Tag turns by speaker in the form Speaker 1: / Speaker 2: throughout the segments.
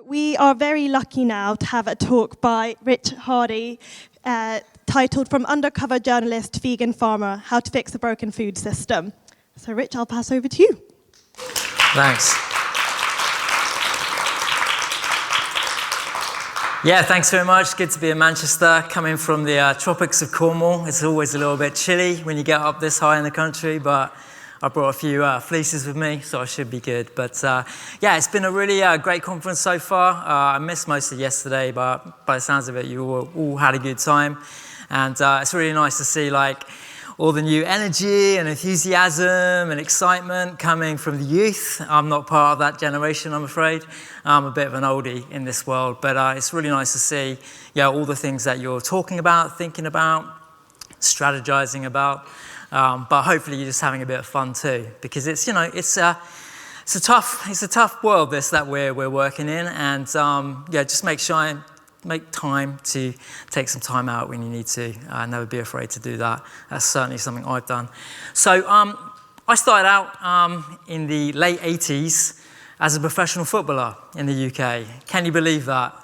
Speaker 1: We are very lucky now to have a talk by Rich Hardy titled From Undercover Journalist, Vegan Farmer, How to Fix a Broken Food System. So Rich, I'll pass over to you.
Speaker 2: Thanks. Yeah, thanks very much. Good to be in Manchester, coming from the tropics of Cornwall. It's always a little bit chilly when you get up this high in the country, but I brought a few fleeces with me, so I should be good. But yeah, it's been a really great conference so far. I missed most of yesterday, but by the sounds of it, you all had a good time. And it's really nice to see all the new energy and enthusiasm and excitement coming from the youth. I'm not part of that generation, I'm afraid. I'm a bit of an oldie in this world, but it's really nice to see all the things that you're talking about, thinking about, strategizing about. But hopefully you're just having a bit of fun too, because it's a tough world that we're working in, and just make time to take some time out when you need to. Never be afraid to do that. That's certainly something I've done. So I started out in the late 80s as a professional footballer in the UK. Can you believe that?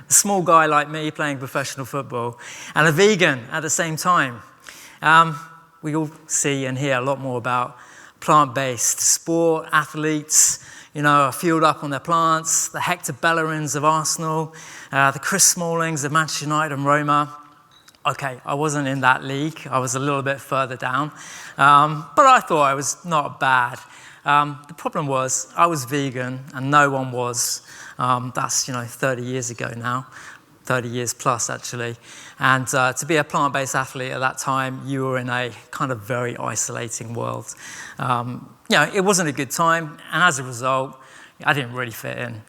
Speaker 2: A small guy like me playing professional football and a vegan at the same time. We all see and hear a lot more about plant-based sport, athletes, are fueled up on their plants, the Hector Bellerins of Arsenal, the Chris Smallings of Manchester United and Roma. Okay, I wasn't in that league. I was a little bit further down, but I thought I was not bad. The problem was I was vegan and no one was. That's 30 years ago now. 30 years plus, actually. And to be a plant-based athlete at that time, you were in a kind of very isolating world. It wasn't a good time, and as a result, I didn't really fit in.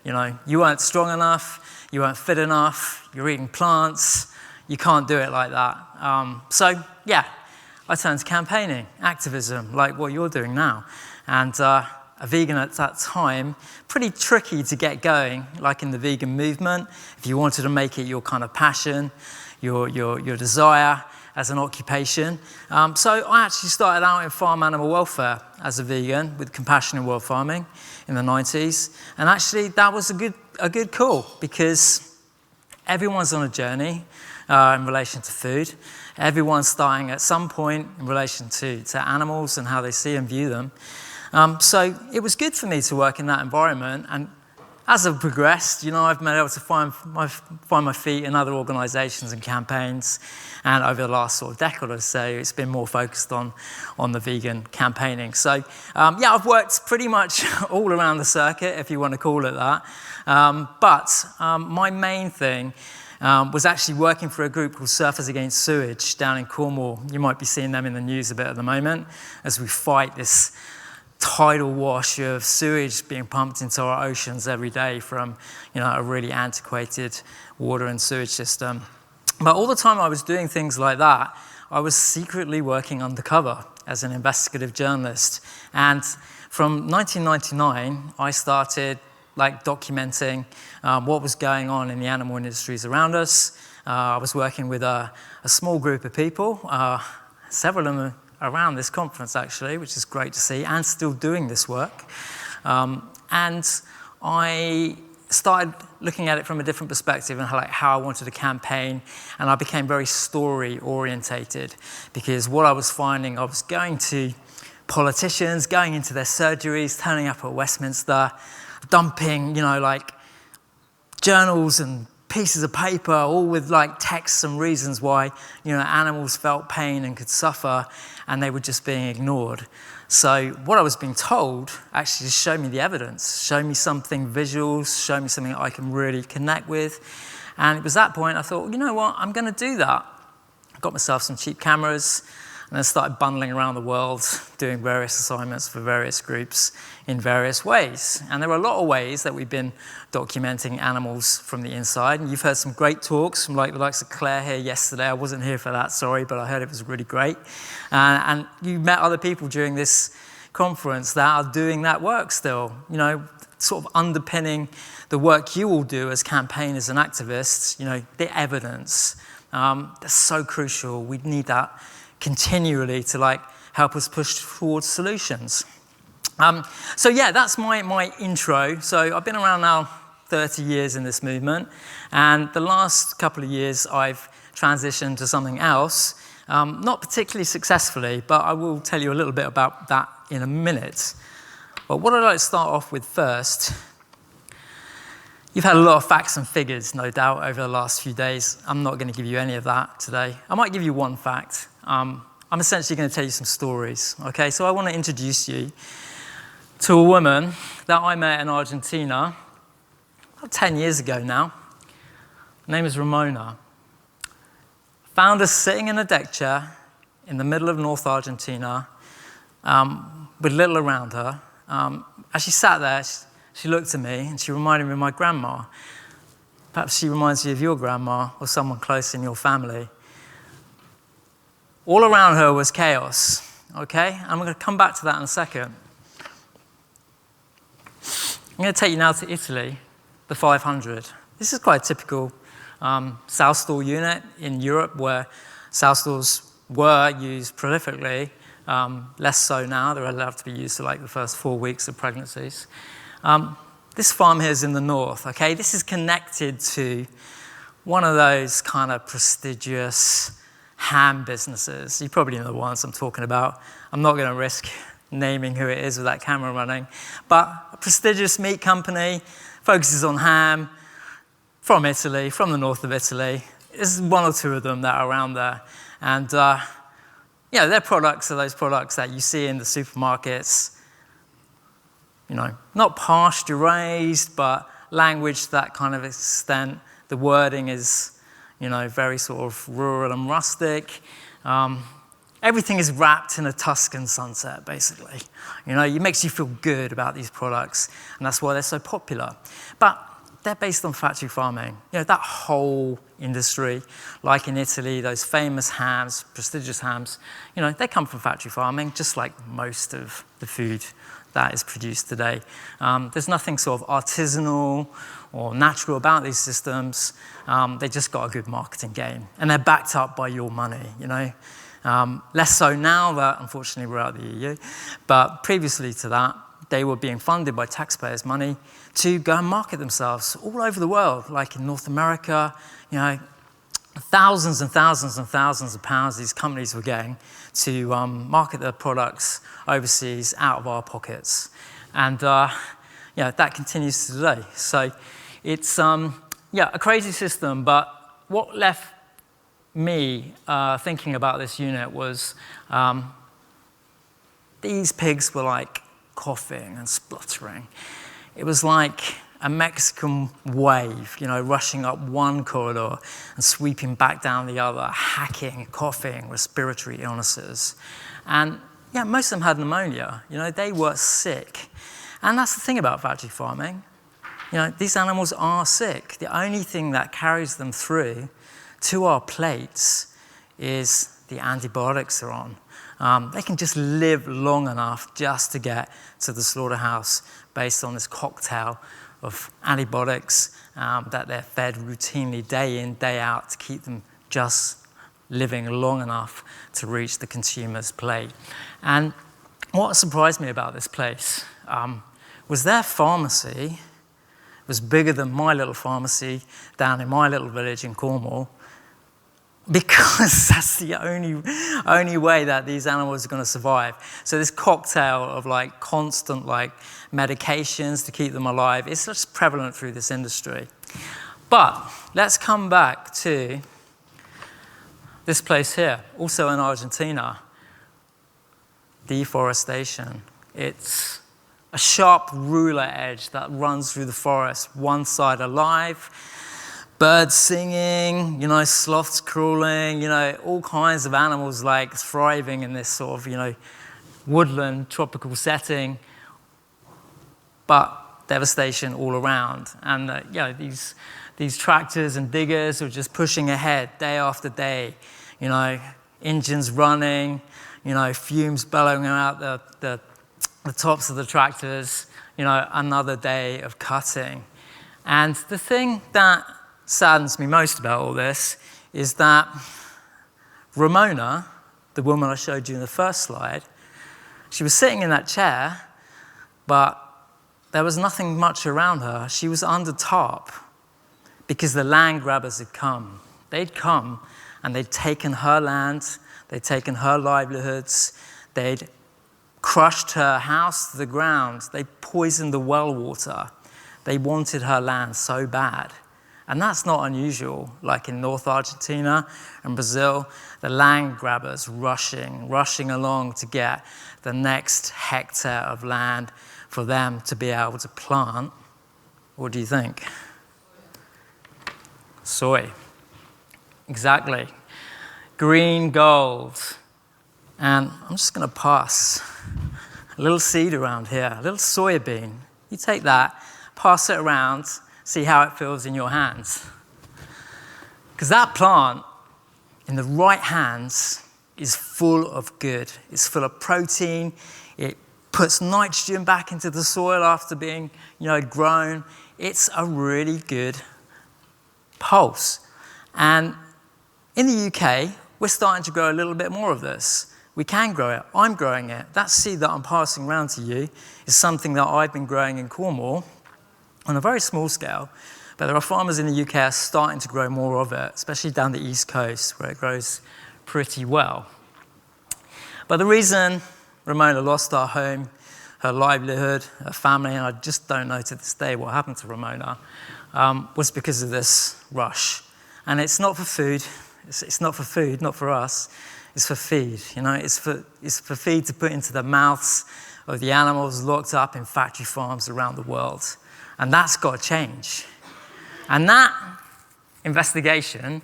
Speaker 2: You weren't strong enough, you weren't fit enough, you're eating plants, you can't do it like that. I turned to campaigning, activism, like what you're doing now. And a vegan at that time, pretty tricky to get going, like in the vegan movement. If you wanted to make it your kind of passion, your desire as an occupation. So I actually started out in farm animal welfare as a vegan with Compassion in World Farming in the 90s. And actually that was a good call, because everyone's on a journey in relation to food. Everyone's starting at some point in relation to animals and how they see and view them. So it was good for me to work in that environment, and as I've progressed, I've been able to find my feet in other organisations and campaigns, and over the last sort of decade or so, it's been more focused on the vegan campaigning. So I've worked pretty much all around the circuit, if you want to call it that. But my main thing was actually working for a group called Surfers Against Sewage down in Cornwall. You might be seeing them in the news a bit at the moment as we fight this tidal wash of sewage being pumped into our oceans every day from a really antiquated water and sewage system. But all the time I was doing things like that, I was secretly working undercover as an investigative journalist. And from 1999, I started documenting what was going on in the animal industries around us. I was working with a small group of people, several of them around this conference, actually, which is great to see, and still doing this work. And I started looking at it from a different perspective and how I wanted to campaign, and I became very story-orientated, because what I was finding, I was going to politicians, going into their surgeries, turning up at Westminster, dumping, journals and pieces of paper, all with texts and reasons why animals felt pain and could suffer, and they were just being ignored. So what I was being told, actually, just show me the evidence, show me something visuals, show me something I can really connect with. And it was that point I thought, you know what, I'm going to do that. I got myself some cheap cameras, and then started bundling around the world, doing various assignments for various groups in various ways. And there are a lot of ways that we've been documenting animals from the inside. And you've heard some great talks from the likes of Claire here yesterday. I wasn't here for that, sorry, but I heard it was really great. And you met other people during this conference that are doing that work still, sort of underpinning the work you all do as campaigners and activists, the evidence. That's so crucial. We need that continually to help us push towards solutions. So yeah, that's my intro. So I've been around now 30 years in this movement, and the last couple of years I've transitioned to something else, not particularly successfully, but I will tell you a little bit about that in a minute. But what I'd like to start off with first, you've had a lot of facts and figures, no doubt, over the last few days. I'm not going to give you any of that today. I might give you one fact. I'm essentially going to tell you some stories, okay? So I want to introduce you to a woman that I met in Argentina about 10 years ago now. Her name is Ramona. Found her sitting in a deck chair in the middle of North Argentina with little around her. As she sat there, she looked at me and she reminded me of my grandma. Perhaps she reminds you of your grandma or someone close in your family. All around her was chaos, okay? I'm going to come back to that in a second. I'm going to take you now to Italy, the 500. This is quite a typical South stall unit in Europe where South stalls were used prolifically, less so now. They're allowed to be used for like the first 4 weeks of pregnancies. This farm here is in the north, okay? This is connected to one of those kind of prestigious ham businesses. You probably know the ones I'm talking about. I'm not going to risk naming who it is with that camera running. But a prestigious meat company focuses on ham from Italy, from the north of Italy. There's one or two of them that are around there. And their products are those products that you see in the supermarkets. You know, not pasture-raised, but language to that kind of extent. The wording is, you know, very sort of rural and rustic. Everything is wrapped in a Tuscan sunset, basically. You know, it makes you feel good about these products, and that's why they're so popular. But they're based on factory farming. You know, that whole industry, like in Italy, those famous hams, prestigious hams, you know, they come from factory farming, just like most of the food that is produced today. There's nothing sort of artisanal or natural about these systems. They just got a good marketing game, and they're backed up by your money, you know. Less so now that, unfortunately, we're out of the EU. But previously to that, they were being funded by taxpayers' money to go and market themselves all over the world, like in North America. You know, thousands and thousands and thousands of pounds these companies were getting to market their products overseas out of our pockets. And that continues today. So it's a crazy system, but what left me thinking about this unit was these pigs were like coughing and spluttering. It was like a Mexican wave, you know, rushing up one corridor and sweeping back down the other, hacking, coughing, respiratory illnesses. And most of them had pneumonia. You know, they were sick. And that's the thing about factory farming. You know, these animals are sick. The only thing that carries them through to our plates is the antibiotics they're on. They can just live long enough just to get to the slaughterhouse based on this cocktail of antibiotics that they're fed routinely day in, day out to keep them just living long enough to reach the consumer's plate. And what surprised me about this place was their pharmacy was bigger than my little pharmacy down in my little village in Cornwall, because that's the only way that these animals are going to survive. So this cocktail of like constant like medications to keep them alive is just prevalent through this industry. But let's come back to this place here, also in Argentina, deforestation. It's a sharp ruler edge that runs through the forest, one side alive, birds singing, you know, sloths crawling, you know, all kinds of animals like thriving in this sort of, you know, woodland tropical setting, but devastation all around. And these tractors and diggers are just pushing ahead day after day, you know, engines running, you know, fumes bellowing out the tops of the tractors, you know, another day of cutting. And the thing that saddens me most about all this is that Ramona, the woman I showed you in the first slide, she was sitting in that chair, but there was nothing much around her. She was under tarp because the land grabbers had come. They'd come and they'd taken her land, they'd taken her livelihoods, they'd crushed her house to the ground, they poisoned the well water. They wanted her land so bad. And that's not unusual, like in North Argentina and Brazil, the land grabbers rushing along to get the next hectare of land for them to be able to plant. What do you think? Soy. Exactly. Green gold. And I'm just going to pass a little seed around here, a little soybean. You take that, pass it around, see how it feels in your hands. Because that plant, in the right hands, is full of good. It's full of protein. It puts nitrogen back into the soil after being, grown. It's a really good pulse. And in the UK, we're starting to grow a little bit more of this. We can grow it. I'm growing it. That seed that I'm passing around to you is something that I've been growing in Cornwall on a very small scale, but there are farmers in the UK are starting to grow more of it, especially down the East Coast, where it grows pretty well. But the reason Ramona lost our home, her livelihood, her family, and I just don't know to this day what happened to Ramona, was because of this rush. And it's not for food. It's not for food, not for us. It's for feed. It's for feed to put into the mouths of the animals locked up in factory farms around the world. And that's got to change. And that investigation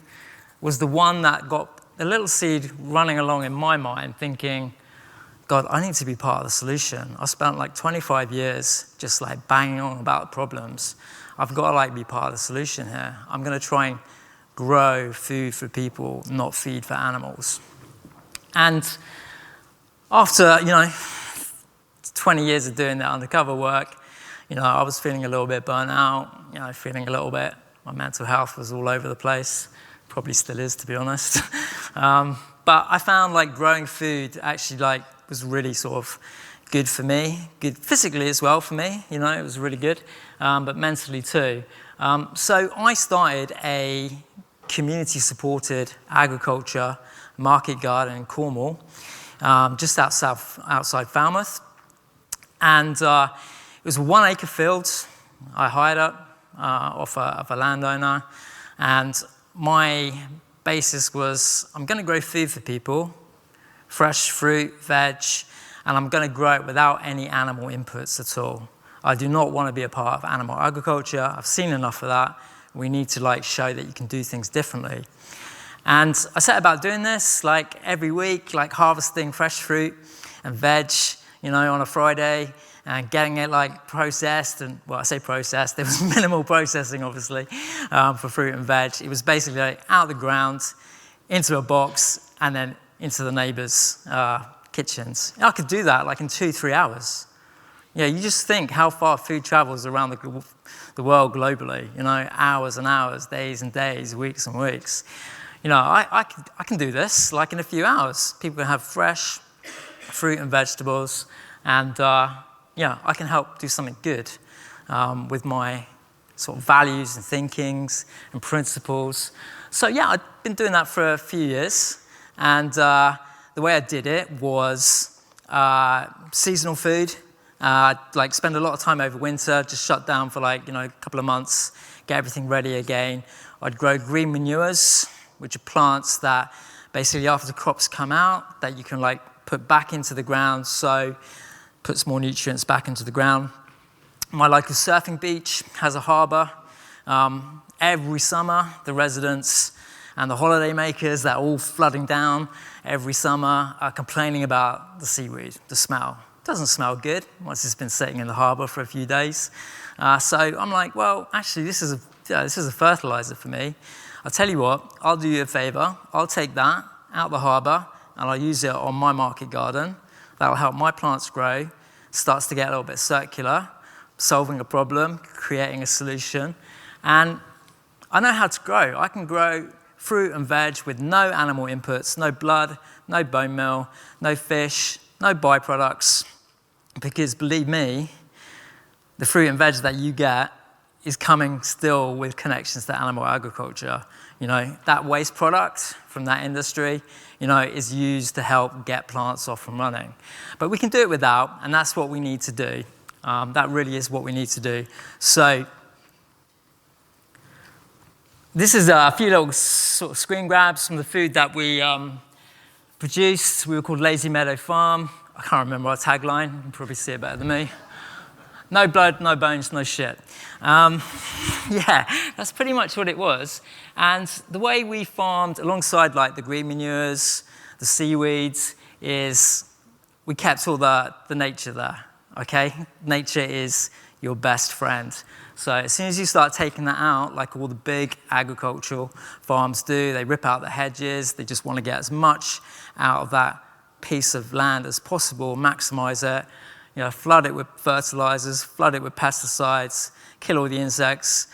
Speaker 2: was the one that got a little seed running along in my mind, thinking, God, I need to be part of the solution. I spent 25 years just banging on about problems. I've got to be part of the solution here. I'm going to try and grow food for people, not feed for animals. And after, 20 years of doing that undercover work, I was feeling a little bit burnt out, feeling a little bit, my mental health was all over the place. Probably still is, to be honest. But I found growing food actually was really sort of good for me, good physically as well for me, it was really good, but mentally too. So I started a community-supported agriculture market garden in Cornwall, just outside Falmouth. And it was a 1 acre field I hired up off a landowner. And my basis was, I'm going to grow food for people, fresh fruit, veg, and I'm going to grow it without any animal inputs at all. I do not want to be a part of animal agriculture. I've seen enough of that. We need to show that you can do things differently. And I set about doing this every week, harvesting fresh fruit and veg, on a Friday, and getting it processed. And well, I say processed, there was minimal processing obviously for fruit and veg. It was basically out of the ground, into a box, and then into the neighbors' kitchens. And I could do that in 2-3 hours. You just think how far food travels around the world globally, hours and hours, days and days, weeks and weeks. I can do this in a few hours. People can have fresh fruit and vegetables, and I can help do something good with my sort of values and thinkings and principles. So I've been doing that for a few years, and the way I did it was seasonal food. Spend a lot of time over winter, just shut down for a couple of months, get everything ready again. I'd grow green manures, which are plants that basically after the crops come out, that you can put back into the ground, so puts more nutrients back into the ground. My local surfing beach has a harbour. Every summer, the residents and the holiday makers that are all flooding down every summer are complaining about the seaweed, the smell. It doesn't smell good once it's been sitting in the harbour for a few days. So I'm well, actually, this is a fertilizer for me. I'll tell you what, I'll do you a favour. I'll take that out the harbour and I'll use it on my market garden. That'll help my plants grow, starts to get a little bit circular, solving a problem, creating a solution. And I know how to grow. I can grow fruit and veg with no animal inputs, no blood, no bone meal, no fish, no byproducts. Because believe me, the fruit and veg that you get is coming still with connections to animal agriculture. That waste product from that industry, is used to help get plants off and running. But we can do it without, and that's what we need to do. That really is what we need to do. So this is a few little sort of screen grabs from the food that we produced. We were called Lazy Meadow Farm. I can't remember our tagline. You can probably see it better than me. No blood, no bones, no shit. Yeah, that's pretty much what it was. And the way we farmed alongside like the green manures, the seaweeds, is we kept all the nature there, okay? Nature is your best friend. So as soon as you start taking that out, like all the big agricultural farms do, they rip out the hedges, they just want to get as much out of that piece of land as possible, maximize it, flood it with fertilizers, flood it with pesticides, kill all the insects,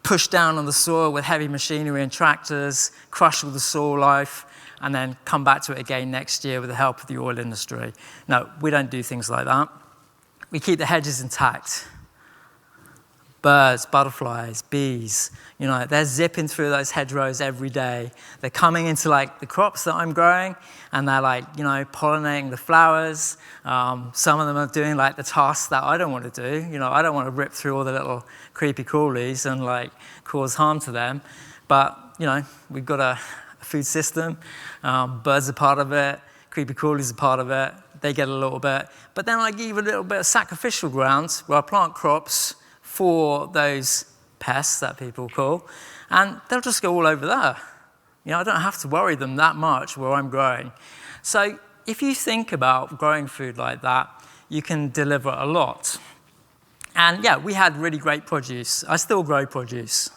Speaker 2: push down on the soil with heavy machinery and tractors, crush all the soil life, and then come back to it again next year with the help of the oil industry. No, we don't do things like that. We keep the hedges intact. Birds, butterflies, bees, they're zipping through those hedgerows every day. They're coming into like the crops that I'm growing, and they're like, pollinating the flowers. Some of them are doing like the tasks that I don't want to do. I don't want to rip through all the little creepy crawlies and like cause harm to them. But, we've got a food system. Birds are part of it. Creepy crawlies are part of it. They get a little bit. But then I give a little bit of sacrificial ground where I plant crops for those pests that people call, and they'll just go all over there. I don't have to worry them that much where I'm growing. So if you think about growing food like that, you can deliver a lot. And yeah, we had really great produce. I still grow produce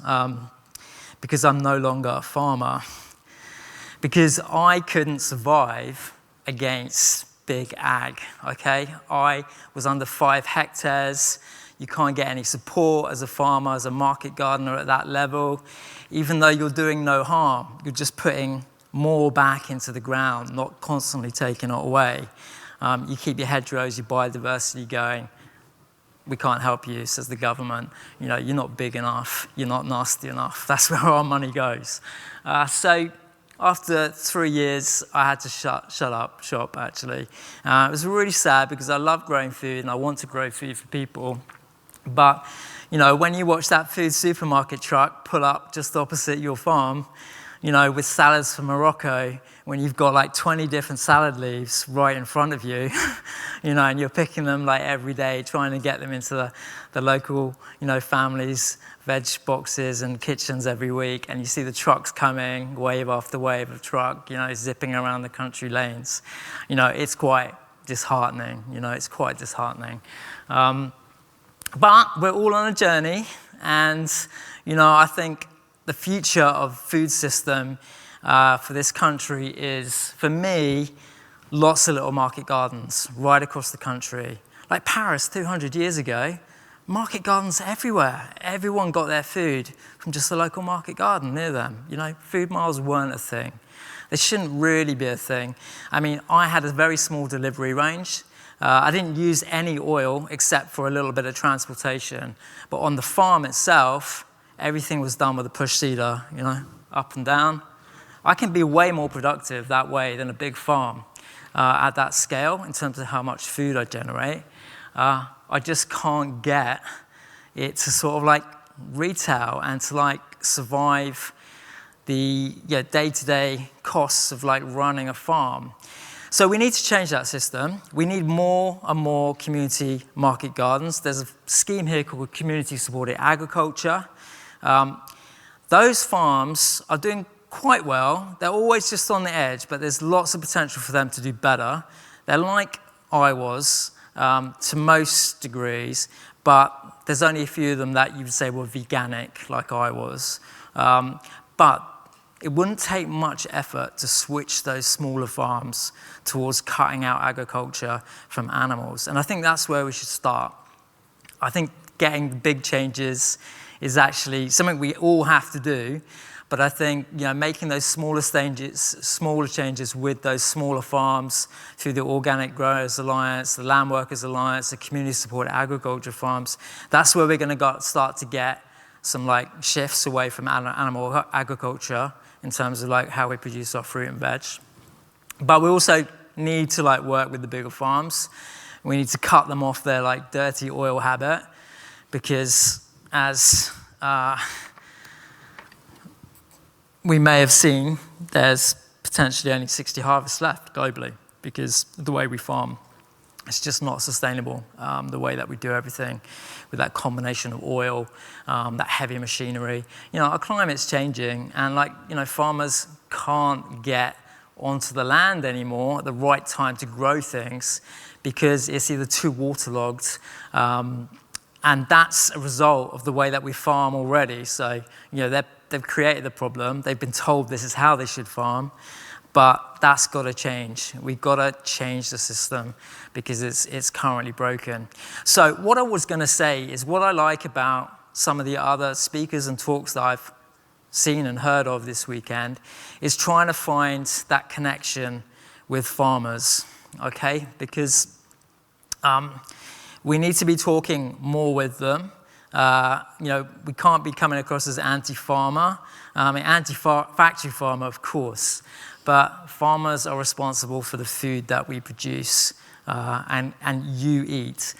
Speaker 2: because I'm no longer a farmer, because I couldn't survive against big ag, okay? I was under 5 hectares. You can't get any support as a farmer, as a market gardener at that level. Even though you're doing no harm, you're just putting more back into the ground, not constantly taking it away. You keep your hedgerows, your biodiversity going. We can't help you, says the government. You're not big enough, you're not nasty enough. That's where our money goes. So after 3 years, I had to shut up shop, actually. It was really sad because I love growing food and I want to grow food for people. But, when you watch that food supermarket truck pull up just opposite your farm, with salads from Morocco, when you've got like 20 different salad leaves right in front of you, and you're picking them like every day, trying to get them into the local, families' veg boxes and kitchens every week, and you see the trucks coming, wave after wave of truck, zipping around the country lanes. It's quite disheartening, it's quite disheartening. But we're all on a journey, and I think the future of food system for this country is, for me, lots of little market gardens right across the country. Like Paris 200 years ago, market gardens everywhere. Everyone got their food from just the local market garden near them. Food miles weren't a thing. They shouldn't really be a thing. I mean, I had a very small delivery range. I didn't use any oil except for a little bit of transportation. But on the farm itself, everything was done with a push seeder, up and down. I can be way more productive that way than a big farm at that scale in terms of how much food I generate. I just can't get it to sort of like retail and to like survive the day-to-day costs of like running a farm. So we need to change that system. We need more and more community market gardens. There's a scheme here called Community Supported Agriculture. Those farms are doing quite well. They're always just on the edge, but there's lots of potential for them to do better. They're like I was to most degrees, but there's only a few of them that you would say were veganic, like I was. But it wouldn't take much effort to switch those smaller farms towards cutting out agriculture from animals. And I think that's where we should start. I think getting big changes is actually something we all have to do, But I think making those smaller changes with those smaller farms through the Organic Growers Alliance, the Land Workers Alliance, the community supported agriculture farms, that's where we're going to start to get some shifts away from animal agriculture in terms of how we produce our fruit and veg. But we also need to work with the bigger farms. We need to cut them off their dirty oil habit, because as we may have seen, there's potentially only 60 harvests left globally because of the way we farm. It's just not sustainable, the way that we do everything with that combination of oil, that heavy machinery. Our climate's changing, and farmers can't get onto the land anymore at the right time to grow things because it's either too waterlogged, and that's a result of the way that we farm already. So, they've created the problem. They've been told this is how they should farm, but that's got to change. We've got to change the system because it's currently broken. So what I was going to say is what I like about some of the other speakers and talks that I've seen and heard of this weekend is trying to find that connection with farmers, okay? Because we need to be talking more with them. We can't be coming across as anti-farmer. Anti-factory farmer, of course, but farmers are responsible for the food that we produce and you eat.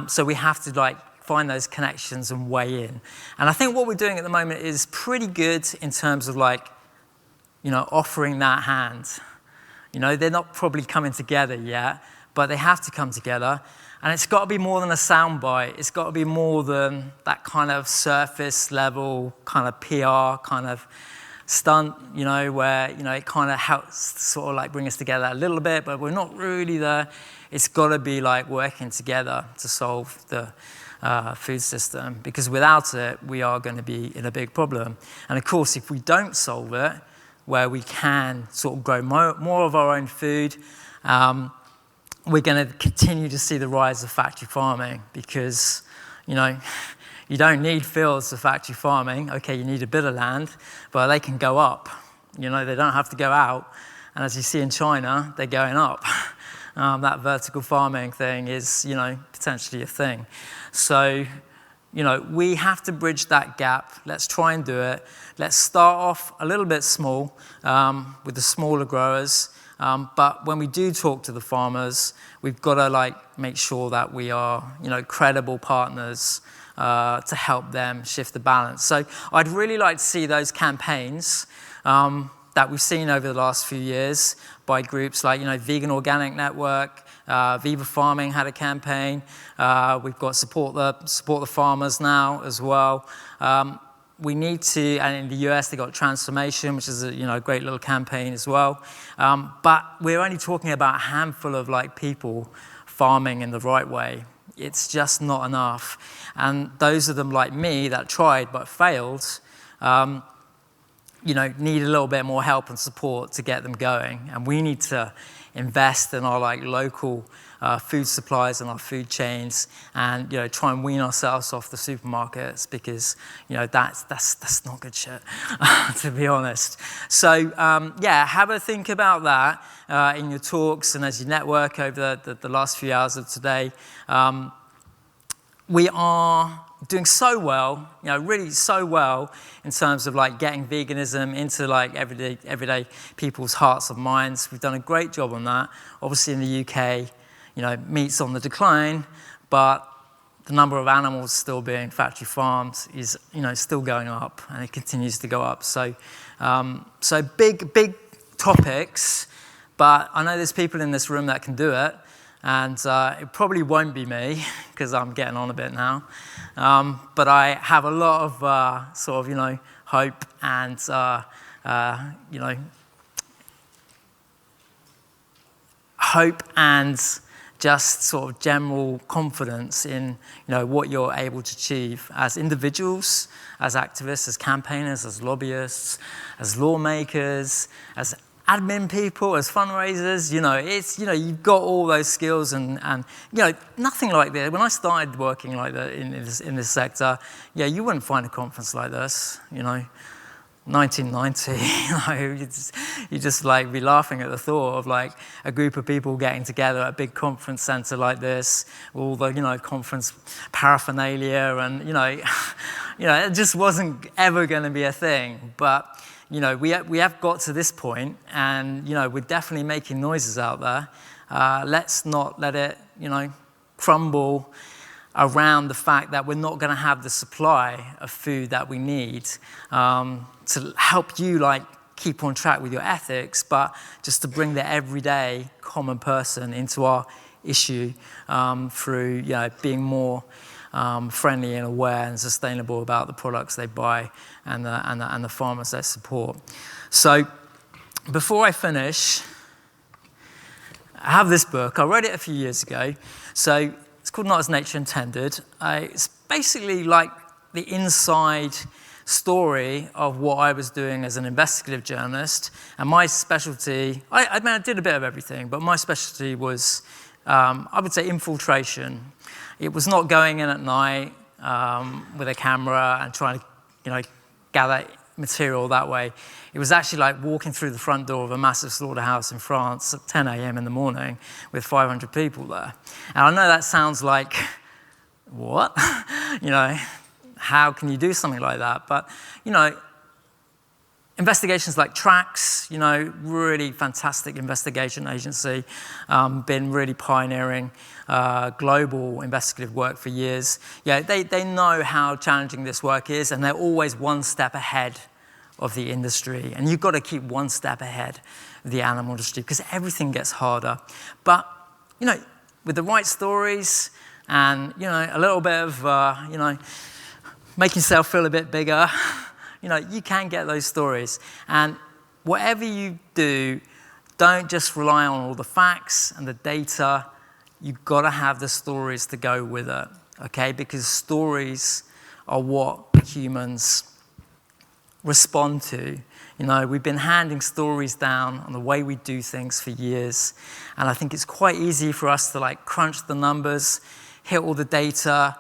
Speaker 2: So we have to find those connections and weigh in. And I think what we're doing at the moment is pretty good in terms of offering that hand. They're not probably coming together yet, but they have to come together. And it's got to be more than a soundbite. It's got to be more than that kind of surface level kind of PR kind of stunt, where, it kind of helps sort of bring us together a little bit, but we're not really there. It's got to be working together to solve the food system, because without it, we are going to be in a big problem. And of course, if we don't solve it, where we can sort of grow more of our own food, we're going to continue to see the rise of factory farming, because, you don't need fields for factory farming. Okay, you need a bit of land, but they can go up. They don't have to go out. And as you see in China, they're going up. That vertical farming thing is, potentially a thing. So, we have to bridge that gap. Let's try and do it. Let's start off a little bit small with the smaller growers. But when we do talk to the farmers, we've got to make sure that we are, credible partners to help them shift the balance. So I'd really like to see those campaigns that we've seen over the last few years by groups like, Vegan Organic Network, Viva Farming had a campaign. We've got Support the Farmers now as well. We need to, and in the US they got Transformation, which is a great little campaign as well. But we're only talking about a handful of people farming in the right way. It's just not enough. And those of them like me that tried but failed, need a little bit more help and support to get them going. And we need to invest in our local food supplies and our food chains, and try and wean ourselves off the supermarkets, because that's not good shit, to be honest. So have a think about that in your talks and as you network over the last few hours of today. We are doing so well, really so well in terms of getting veganism into everyday people's hearts and minds. We've done a great job on that. Obviously in the UK, meat's on the decline, but the number of animals still being factory farmed is, still going up, and it continues to go up. So big topics, but I know there's people in this room that can do it. And it probably won't be me, because I'm getting on a bit now. But I have a lot of hope and hope and just sort of general confidence in what you're able to achieve as individuals, as activists, as campaigners, as lobbyists, as lawmakers, as admin people, as fundraisers. You've got all those skills and nothing like this. When I started working like that in this sector, you wouldn't find a conference like this. 1990, you just like be laughing at the thought of like a group of people getting together at a big conference center like this, all the conference paraphernalia, and it just wasn't ever going to be a thing. But we have got to this point, and we're definitely making noises out there. Let's not let it crumble around the fact that we're not going to have the supply of food that we need to help you keep on track with your ethics, but just to bring the everyday common person into our issue through being more friendly and aware and sustainable about the products they buy and the farmers they support. So before I finish, I have this book. I read it a few years ago. So it's called Not As Nature Intended. It's basically like the inside story of what I was doing as an investigative journalist. And my specialty, I did a bit of everything, but my specialty was, I would say, infiltration. It was not going in at night with a camera and trying to, gather material that way. It was actually like walking through the front door of a massive slaughterhouse in France at 10 a.m. in the morning with 500 people there. And I know that sounds like, what? How can you do something like that? But, investigations like TRACS, really fantastic investigation agency, been really pioneering global investigative work for years. Yeah, they know how challenging this work is, and they're always one step ahead of the industry. And you've got to keep one step ahead of the animal industry because everything gets harder. But, with the right stories and, a little bit of, making yourself feel a bit bigger, you can get those stories. And whatever you do, don't just rely on all the facts and the data. You've got to have the stories to go with it, okay? Because stories are what humans respond to. We've been handing stories down on the way we do things for years. And I think it's quite easy for us to crunch the numbers, hit all the data,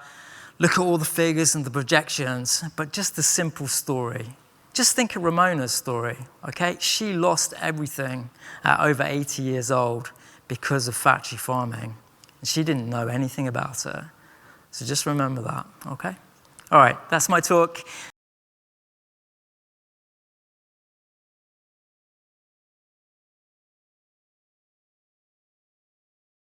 Speaker 2: look at all the figures and the projections, but just a simple story. Just think of Ramona's story, okay? She lost everything at over 80 years old because of factory farming. And she didn't know anything about it. So just remember that, okay? All right, that's my talk.